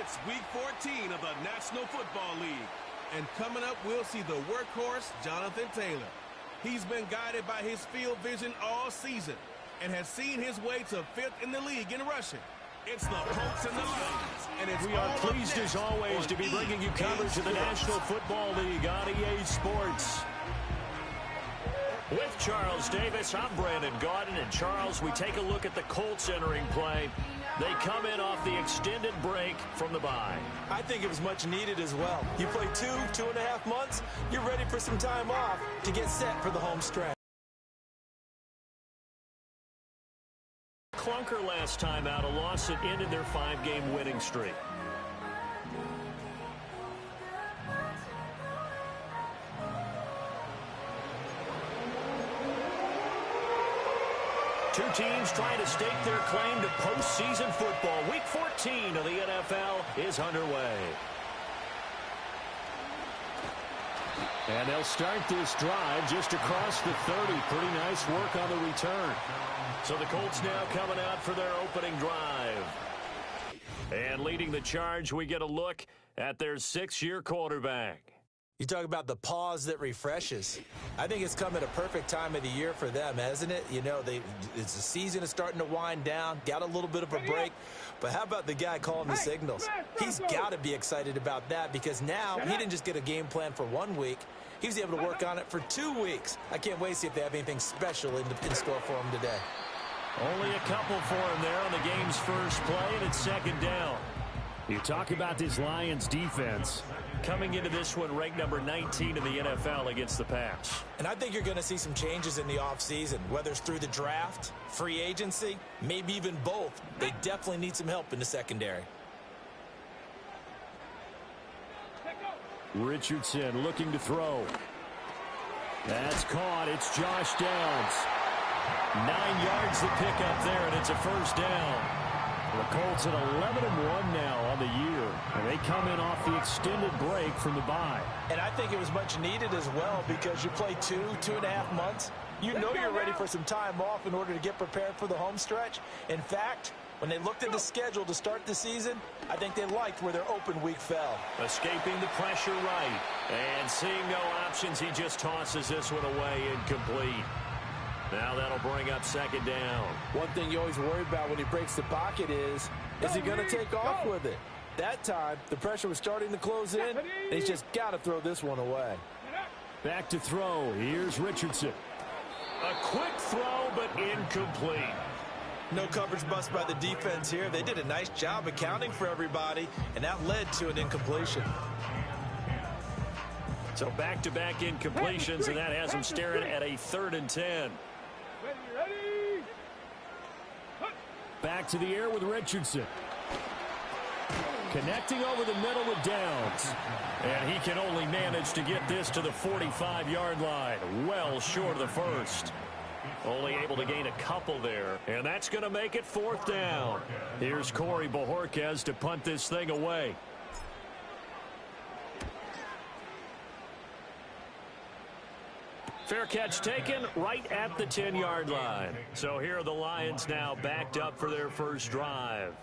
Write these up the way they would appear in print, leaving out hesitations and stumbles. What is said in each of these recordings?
It's Week 14 of the National Football League. And coming up, we'll see the workhorse, Jonathan Taylor. He's been guided by his field vision all season and has seen his way to 5th in the league in rushing. It's the Colts and the Lions. And we are pleased as always to be bringing you coverage of the National Football League on EA Sports. With Charles Davis, I'm Brandon Gaudin. And Charles, we take a look at the Colts entering play. They come in off the extended break from the bye. I think it was much needed as well. You play 2.5 months, you're ready for some time off to get set for the home stretch. Clunker last time out, a loss that ended their 5-game winning streak. Two teams trying to stake their claim to postseason football. Week 14 of the NFL is underway. And they'll start this drive just across the 30. Pretty nice work on the return. So the Colts now coming out for their opening drive. And leading the charge, we get a look at their 6-year quarterback. You talk about the pause that refreshes. I think it's come at a perfect time of the year for them, hasn't it? You know, it's the season is starting to wind down, got a little bit of a break. But how about the guy calling the signals? He's got to be excited about that because now he didn't just get a game plan for 1 week. He was able to work on it for 2 weeks. I can't wait to see if they have anything special in store for him today. Only a couple for him there on the game's first play, and it's second down. You talk about this Lions defense. Coming into this one, ranked number 19 in the NFL against the pass. And I think you're going to see some changes in the offseason, whether it's through the draft, free agency, maybe even both. They definitely need some help in the secondary. Richardson looking to throw. That's caught. It's Josh Downs. 9 yards to pick up there, and it's a first down. The Colts at 11-1 now on the year, and they come in off the extended break from the bye. And I think it was much needed as well because you play 2.5 months. You know you're ready for some time off in order to get prepared for the home stretch. In fact, when they looked at the schedule to start the season, I think they liked where their open week fell. Escaping the pressure right, and seeing no options, he just tosses this one away incomplete. Now that'll bring up second down. One thing you always worry about when he breaks the pocket is he going to take off with it? That time, the pressure was starting to close in, and he's just got to throw this one away. Back to throw. Here's Richardson. A quick throw, but incomplete. No coverage bust by the defense here. They did a nice job accounting for everybody, and that led to an incompletion. So back-to-back incompletions, and that has him staring at a 3rd and 10. Back to the air with Richardson. Connecting over the middle with Downs. And he can only manage to get this to the 45-yard line. Well short of the first. Only able to gain a couple there. And that's going to make it 4th down. Here's Corey Bojorquez to punt this thing away. Fair catch taken right at the 10-yard line. So here are the Lions now backed up for their first drive.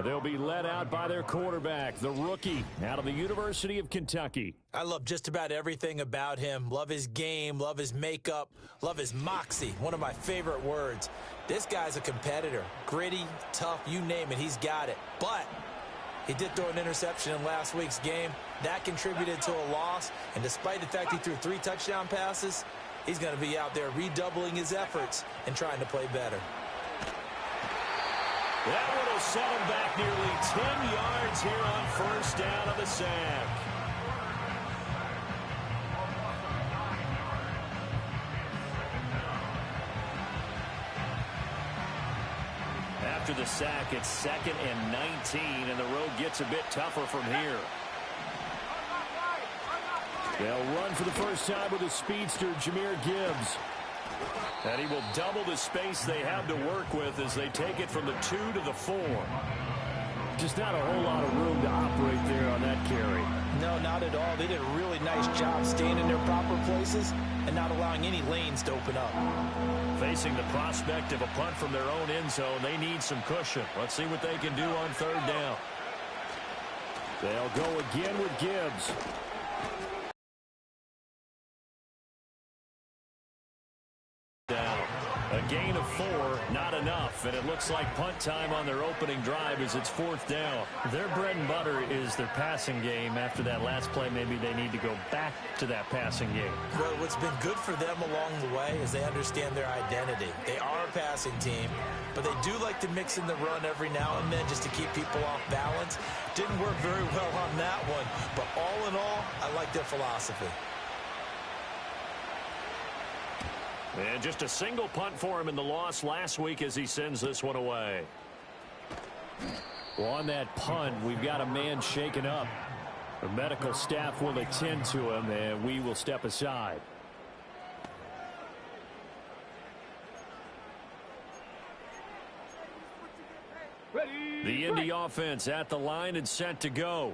They'll be led out by their quarterback, the rookie, out of the University of Kentucky. I love just about everything about him. Love his game, love his makeup, love his moxie, one of my favorite words. This guy's a competitor. Gritty, tough, you name it, he's got it. But he did throw an interception in last week's game. That contributed to a loss. And despite the fact he threw 3 touchdown passes, he's going to be out there redoubling his efforts and trying to play better. That one will set him back nearly 10 yards here on first down of the sack. After the sack, it's 2nd and 19, and the road gets a bit tougher from here. They'll run for the first time with a speedster, Jahmyr Gibbs. And he will double the space they have to work with as they take it from the 2 to the 4. Just not a whole lot of room to operate there on that carry. No, not at all. They did a really nice job staying in their proper places and not allowing any lanes to open up. Facing the prospect of a punt from their own end zone, they need some cushion. Let's see what they can do on 3rd down. They'll go again with Gibbs. Down. A gain of 4, not enough, and it looks like punt time on their opening drive as it's 4th down. Their bread and butter is their passing game. After that last play, maybe they need to go back to that passing game. Well, what's been good for them along the way is they understand their identity. They are a passing team, but they do like to mix in the run every now and then just to keep people off balance. Didn't work very well on that one, but all in all, I like their philosophy. And just a single punt for him in the loss last week as he sends this one away. Well, on that punt, we've got a man shaken up. The medical staff will attend to him, and we will step aside. The Indy offense at the line and set to go.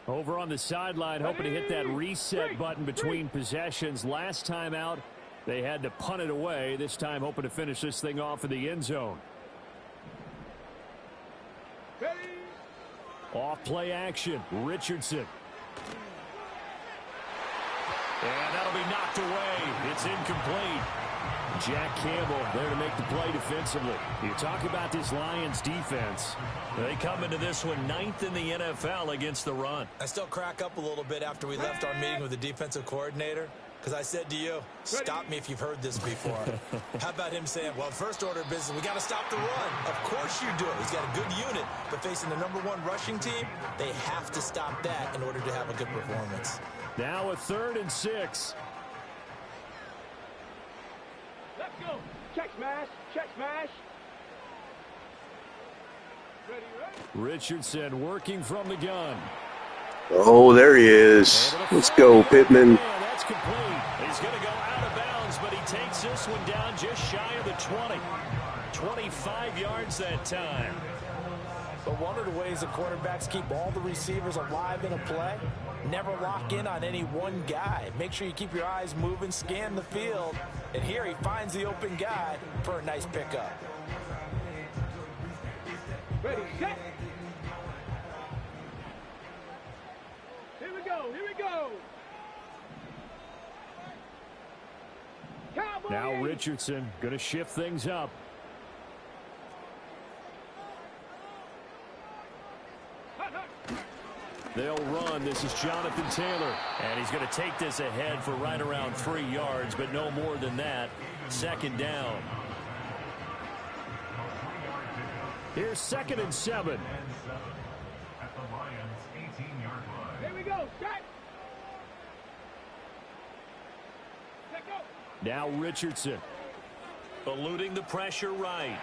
Over on the sideline, hoping to hit that reset button between possessions. Last time out, they had to punt it away. This time hoping to finish this thing off in the end zone. Off play action. Richardson. And that'll be knocked away. It's incomplete. Jack Campbell there to make the play defensively. You talk about this Lions defense. They come into this one 9th in the NFL against the run. I still crack up a little bit after we left our meeting with the defensive coordinator. Because I said to you, stop me if you've heard this before. How about him saying, well, first order of business, we got to stop the run. Of course you do. He's got a good unit, but facing the #1 rushing team, they have to stop that in order to have a good performance. Now a 3rd and 6. Let's go. Check smash. Check smash. Ready, ready. Richardson working from the gun. Oh, there he is. Let's go, Pittman. That's complete. He's going to go out of bounds, but he takes this one down just shy of the 20. 25 yards that time. But one of the ways the quarterbacks keep all the receivers alive in a play, never lock in on any one guy. Make sure you keep your eyes moving, scan the field, and here he finds the open guy for a nice pickup. Ready, set. Here we go. Here we go. Cowboys. Now Richardson going to shift things up. They'll run. This is Jonathan Taylor. And he's going to take this ahead for right around 3 yards, but no more than that. 2nd down. Here's 2nd and 7. Here we go. Set. Let go. Now Richardson. Eluding the pressure right.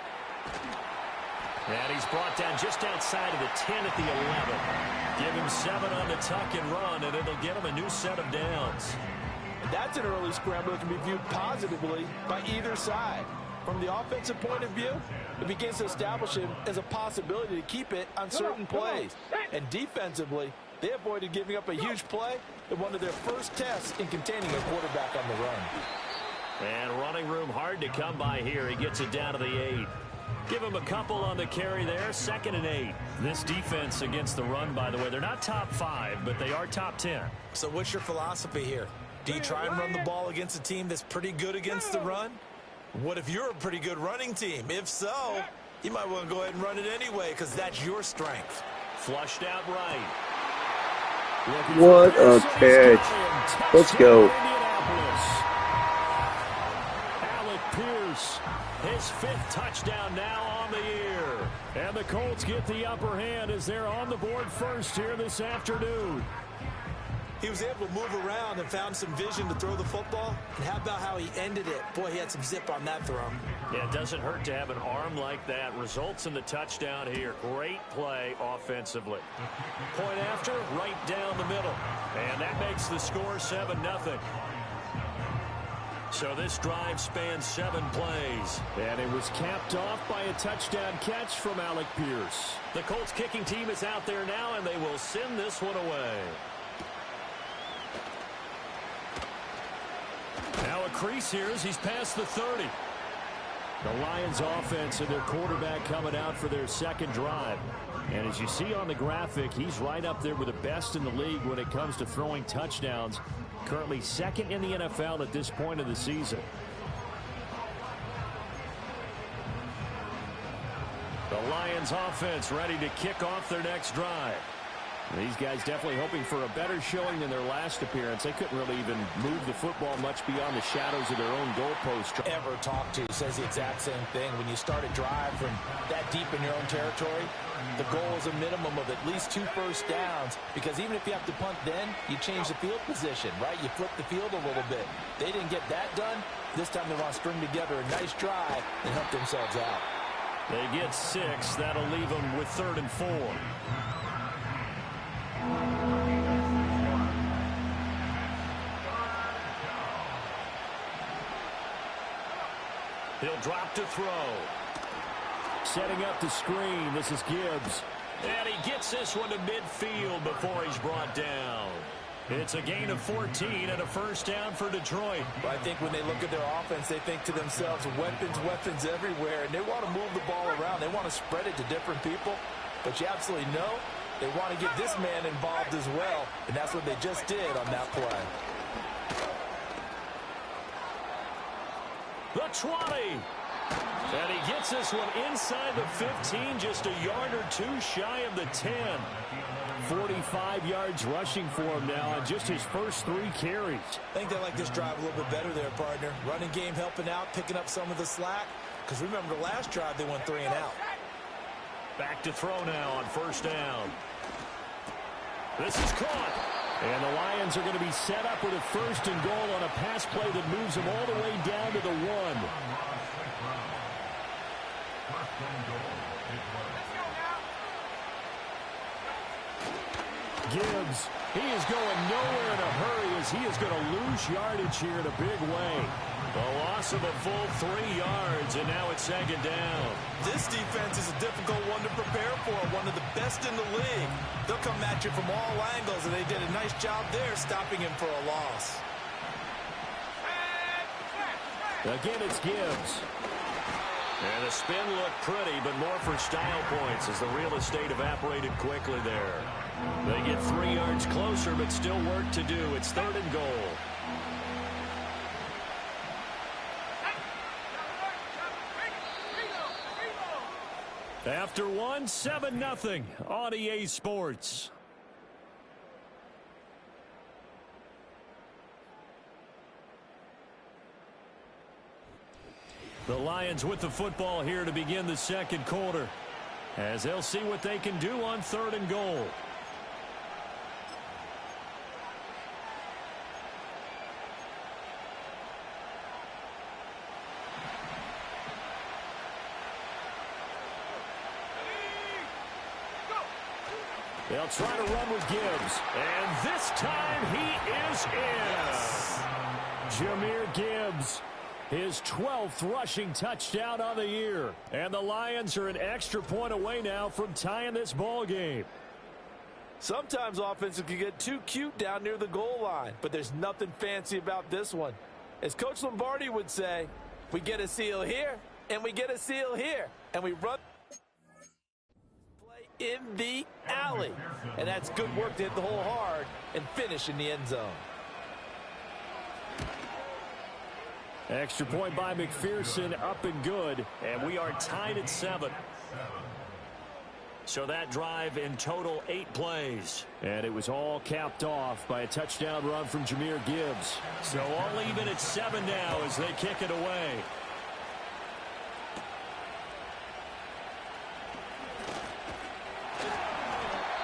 And he's brought down just outside of the 10 at the 11. Give him 7 on the tuck and run, and it'll get him a new set of downs. That's an early scramble that can be viewed positively by either side. From the offensive point of view, it begins to establish him as a possibility to keep it on certain plays. And defensively, they avoided giving up a huge play in one of their first tests in containing a quarterback on the run. And running room hard to come by here. He gets it down to the 8. Give him a couple on the carry there. 2nd and 8. This defense against the run, by the way, they're not top 5, but they are top 10. So what's your philosophy here? Do you try and run the ball against a team that's pretty good against the run? What if you're a pretty good running team? If so, you might want to go ahead and run it anyway because that's your strength. Flushed out right. What a catch. Let's go. Alec Pierce. His 5th touchdown now on the year. And the Colts get the upper hand as they're on the board first here this afternoon. He was able to move around and found some vision to throw the football. And how about how he ended it? Boy, he had some zip on that throw. Yeah, it doesn't hurt to have an arm like that. Results in the touchdown here. Great play offensively. Point after, right down the middle. And that makes the score 7-0. So this drive spans 7 plays. And it was capped off by a touchdown catch from Alec Pierce. The Colts kicking team is out there now, and they will send this one away. Now a crease here as he's past the 30. The Lions offense and their quarterback coming out for their second drive. And as you see on the graphic, he's right up there with the best in the league when it comes to throwing touchdowns. Currently second in the NFL at this point of the season. The Lions offense ready to kick off their next drive. These guys definitely hoping for a better showing than their last appearance. They couldn't really even move the football much beyond the shadows of their own goalpost. Ever talked to says the exact same thing. When you start a drive from that deep in your own territory, the goal is a minimum of at least 2 first downs, because even if you have to punt then, you change the field position, right? You flip the field a little bit. They didn't get that done. This time they want to string together a nice drive and help themselves out. They get 6. That'll leave them with 3rd and 4. He'll drop to throw. Setting up the screen. This is Gibbs. And he gets this one to midfield before he's brought down. It's a gain of 14 and a first down for Detroit. But I think when they look at their offense, they think to themselves, weapons everywhere, and they want to move the ball around. They want to spread it to different people. But you absolutely know they want to get this man involved as well, and that's what they just did on that play. The 20. And he gets this one inside the 15, just a yard or 2 shy of the 10. 45 yards rushing for him now on just his first 3 carries. I think they like this drive a little bit better there, partner. Running game helping out, picking up some of the slack. Because remember, the last drive they went 3 and out. Back to throw now on first down. This is caught. And the Lions are going to be set up with a 1st and goal on a pass play that moves them all the way down to the 1. Gibbs, he is going nowhere in a hurry as he is going to lose yardage here in a big way. The loss of a full 3 yards, and now it's 2nd down. This defense is a difficult one to prepare for, one of the best in the league. They'll come at you from all angles, and they did a nice job there stopping him for a loss. Again, it's Gibbs. And the spin looked pretty, but more for style points as the real estate evaporated quickly there. They get 3 yards closer, but still work to do. It's 3rd and goal. After 1, 7-0 on EA Sports. The Lions with the football here to begin the second quarter, as they'll see what they can do on 3rd and goal. They'll try to run with Gibbs. And this time he is in. Yes. Jahmyr Gibbs, his 12th rushing touchdown on the year. And the Lions are an extra point away now from tying this ball game. Sometimes offenses can get too cute down near the goal line, but there's nothing fancy about this one. As Coach Lombardi would say, we get a seal here, and we get a seal here, and we run in the alley. And that's good work to hit the hole hard and finish in the end zone. Extra point by McPherson, up and good. And we are tied at 7. So that drive in total 8 plays. And it was all capped off by a touchdown run from Jahmyr Gibbs. So all even at 7 now as they kick it away.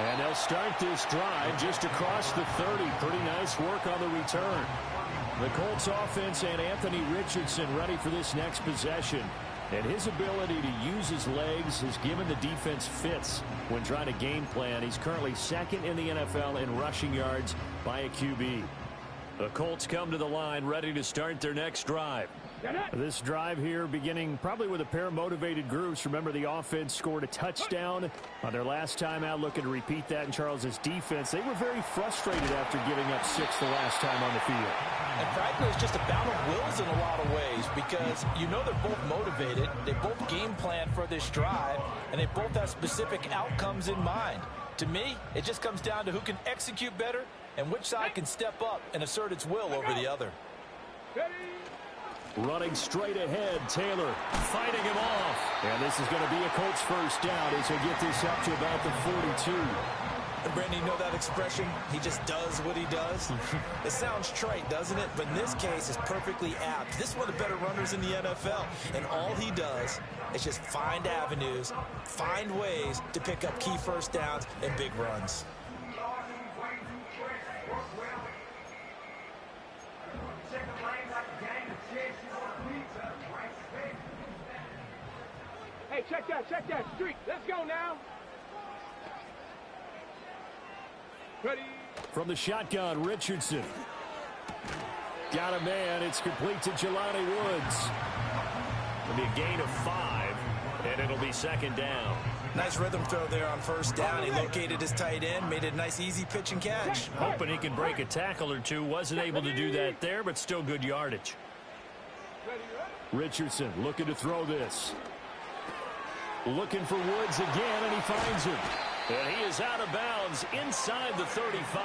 And they'll start this drive just across the 30. Pretty nice work on the return. The Colts offense and Anthony Richardson ready for this next possession. And his ability to use his legs has given the defense fits when trying to game plan. He's currently 2nd in the NFL in rushing yards by a QB. The Colts come to the line ready to start their next drive. This drive here beginning probably with a pair of motivated groups. Remember, the offense scored a touchdown on their last time out, looking to repeat that in Charles's defense. They were very frustrated after giving up 6 the last time on the field. And frankly, it's just a battle of wills in a lot of ways because you know they're both motivated, they both game plan for this drive, and they both have specific outcomes in mind. To me, it just comes down to who can execute better and which side can step up and assert its will over the other. Running straight ahead, Taylor fighting him off. And this is going to be a Colts first down as he'll get this up to about the 42. And Brandon, you know that expression? He just does what he does. It sounds trite, doesn't it? But in this case, it's perfectly apt. This is one of the better runners in the NFL. And all he does is just find avenues, find ways to pick up key first downs and big runs. Hey, check that streak. Let's go now. Ready. From the shotgun, Richardson. Got a man. It's complete to Jelani Woods. It'll be a gain of 5, and it'll be second down. Nice rhythm throw there on first down. He located his tight end, made it a nice easy pitch and catch. Hoping he can break a tackle or two. Wasn't able to do that there, but still good yardage. Richardson looking to throw this. Looking for Woods again, and he finds him. And he is out of bounds inside the 35.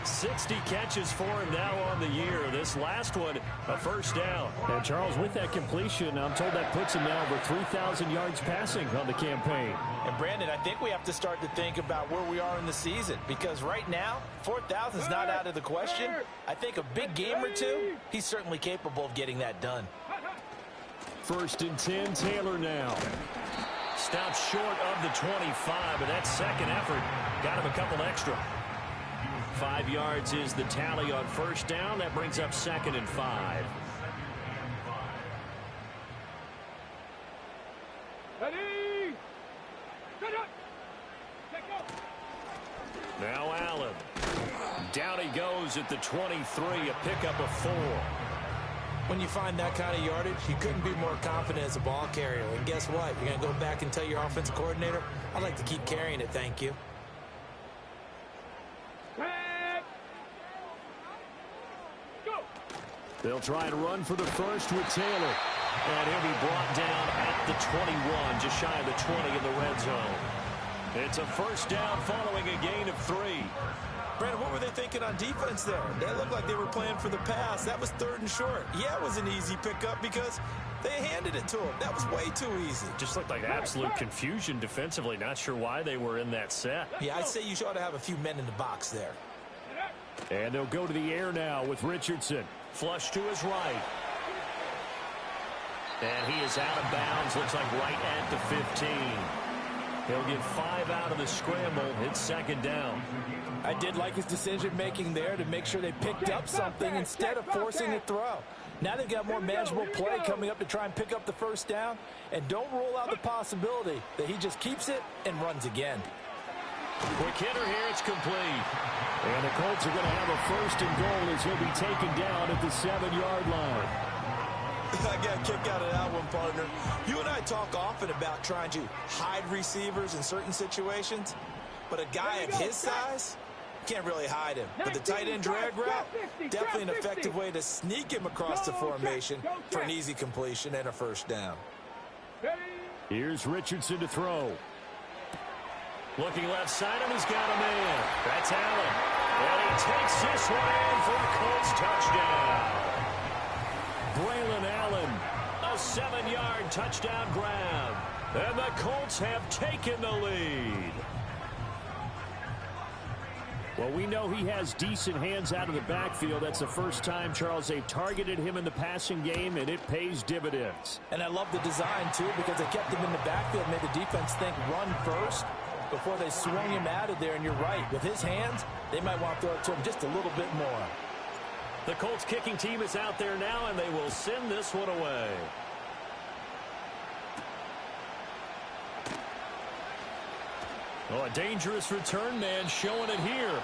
60 catches for him now on the year. This last one, a first down. And Charles, with that completion, I'm told that puts him now over 3,000 yards passing on the campaign. And Brandon, I think we have to start to think about where we are in the season because right now, 4,000 is not out of the question. I think a big game or two, he's certainly capable of getting that done. First and 10, Taylor now. Stops short of the 25, but that second effort got him a couple extra. 5 yards is the tally on first down. That brings up second and 5. Ready. Now Allen. Down he goes at the 23, a pickup of 4. When you find that kind of yardage, you couldn't be more confident as a ball carrier. And guess what? You're going to go back and tell your offensive coordinator, I'd like to keep carrying it, thank you. Go. They'll try and run for the first with Taylor. And he'll be brought down at the 21, just shy of the 20 in the red zone. It's a first down following a gain of 3. Brandon, what were they thinking on defense there? They looked like they were playing for the pass. That was 3rd and short. Yeah, it was an easy pickup because they handed it to him. That was way too easy. Just looked like absolute confusion defensively. Not sure why they were in that set. Yeah, I'd say you ought to have a few men in the box there. And they'll go to the air now with Richardson. Flush to his right. And he is out of bounds. Looks like right at the 15. He'll get 5 out of the scramble. It's second down. I did like his decision-making there to make sure they picked up something instead of forcing a throw. Now they've got more manageable play coming up to try and pick up the first down. And don't rule out the possibility that he just keeps it and runs again. Quick hitter here. It's complete. And the Colts are going to have a first and goal as he'll be taken down at the 7-yard line. I got a kick out of that one, partner. You and I talk often about trying to hide receivers in certain situations, but a guy of his size can't really hide him. But the tight end drag route, definitely an effective way to sneak him across the formation for an easy completion and a first down. Here's Richardson to throw. Looking left side, and he's got a man. That's Allen. And he takes this one in for a Colts touchdown. Braylon Allen. A 7-yard touchdown grab. And the Colts have taken the lead. Well, we know he has decent hands out of the backfield. That's the first time, Charles, they've targeted him in the passing game, and it pays dividends. And I love the design, too, because they kept him in the backfield, made the defense think run first before they swung him out of there. And you're right, with his hands, they might want to throw it to him just a little bit more. The Colts kicking team is out there now, and they will send this one away. Oh, a dangerous return man showing it here.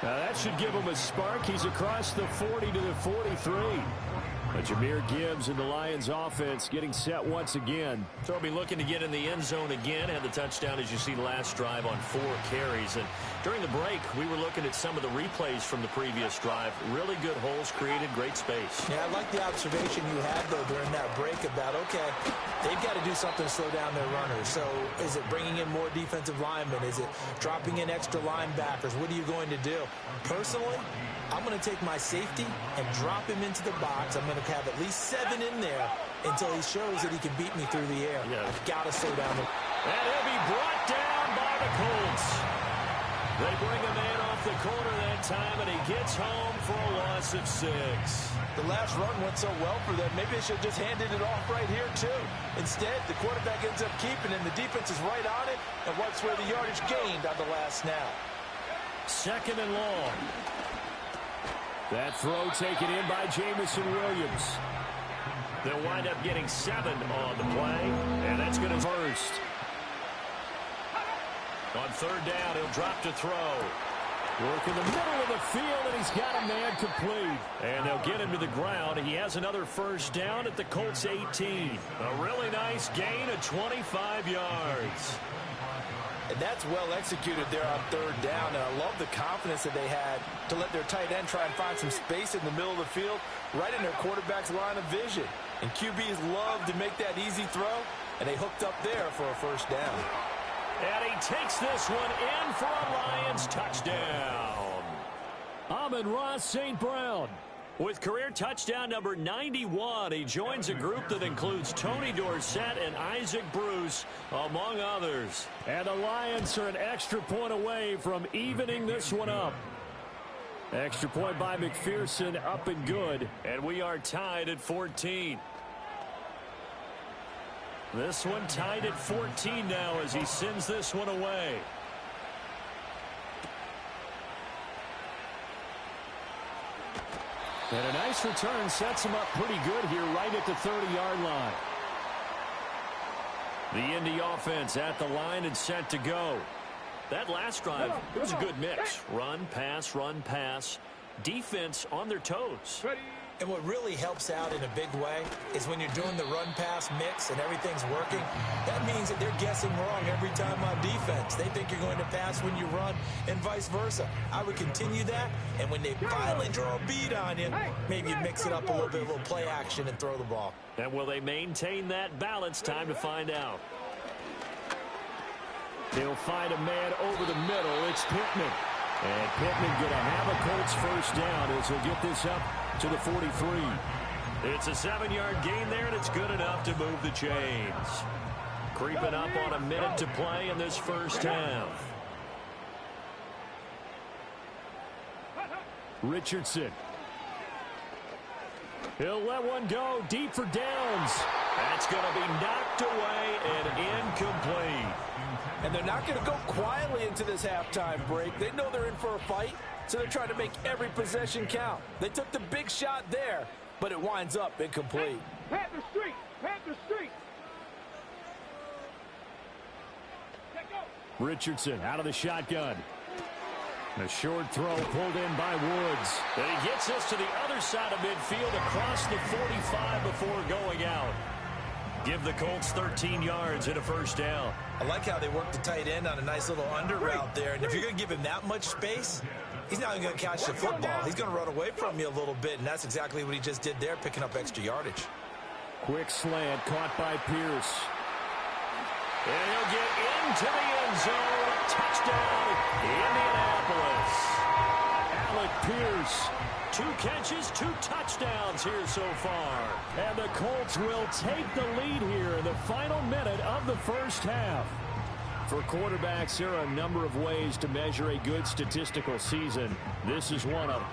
Now that should give him a spark. He's across the 40 to the 43. Jameer Gibbs and the Lions offense getting set once again. So he'll be looking to get in the end zone again. Had the touchdown, as you see, last drive on 4 carries. And during the break, we were looking at some of the replays from the previous drive. Really good holes created, great space. Yeah, I like the observation you had, though, during that break about, okay, they've got to do something to slow down their runners. So is it bringing in more defensive linemen? Is it dropping in extra linebackers? What are you going to do? Personally, I'm going to take my safety and drop him into the box. I'm going to have at least 7 in there until he shows that he can beat me through the air. Yeah. I've got to slow down. And he'll be brought down by the Colts. They bring a man off the corner that time, and he gets home for a loss of 6. The last run went so well for them. Maybe they should have just handed it off right here, too. Instead, the quarterback ends up keeping it, and the defense is right on it and wipes away the yardage gained on the last snap. 2nd and long. That throw taken in by Jamison Williams. They'll wind up getting 7 on the play, and that's going to first. On 3rd down, he'll drop to throw. Work in the middle of the field, and he's got a man complete. And they'll get him to the ground. He has another 1st down at the Colts 18. A really nice gain of 25 yards. And that's well executed there on 3rd down. And I love the confidence that they had to let their tight end try and find some space in the middle of the field, right in their quarterback's line of vision. And QBs love to make that easy throw, and they hooked up there for a 1st down. And he takes this one in for a Lions touchdown. Amon-Ra St. Brown. With career touchdown number 91, he joins a group that includes Tony Dorsett and Isaac Bruce, among others. And the Lions are an extra point away from evening this one up. Extra point by McPherson, up and good. And we are tied at 14. This one tied at 14 now as he sends this one away. And a nice return sets him up pretty good here right at the 30-yard line. The Indy offense at the line and set to go. That last drive, it was a good mix. Run, pass. Defense on their toes. And what really helps out in a big way is when you're doing the run-pass mix and everything's working, that means that they're guessing wrong every time on defense. They think you're going to pass when you run and vice versa. I would continue that, and when they finally draw a bead on you, maybe you mix it up a little bit, a little play action, and throw the ball. And will they maintain that balance? Time to find out. He'll find a man over the middle. It's Pittman. And Pittman going to have a Colts 1st down as he'll get this up to the 43. It's a 7-yard gain there, and it's good enough to move the chains. Creeping up on a minute to play in this 1st half. Richardson. He'll let one go deep for downs. That's going to be knocked away and incomplete. And they're not going to go quietly into this halftime break. They know they're in for a fight, so they're trying to make every possession count. They took the big shot there, but it winds up incomplete. Panther Street! Panther Street! Richardson out of the shotgun. A short throw pulled in by Woods. And he gets us to the other side of midfield across the 45 before going out. Give the Colts 13 yards and a 1st down. I like how they work the tight end on a nice little under route there. And if you're going to give him that much space, he's not even going to catch the football. He's going to run away from you a little bit, and that's exactly what he just did there, picking up extra yardage. Quick slant caught by Pierce. And he'll get into the end zone. Touchdown, Indianapolis. Alec Pierce. 2 catches, 2 touchdowns here so far. And the Colts will take the lead here in the final minute of the 1st half. For quarterbacks, there are a number of ways to measure a good statistical season. This is one of them.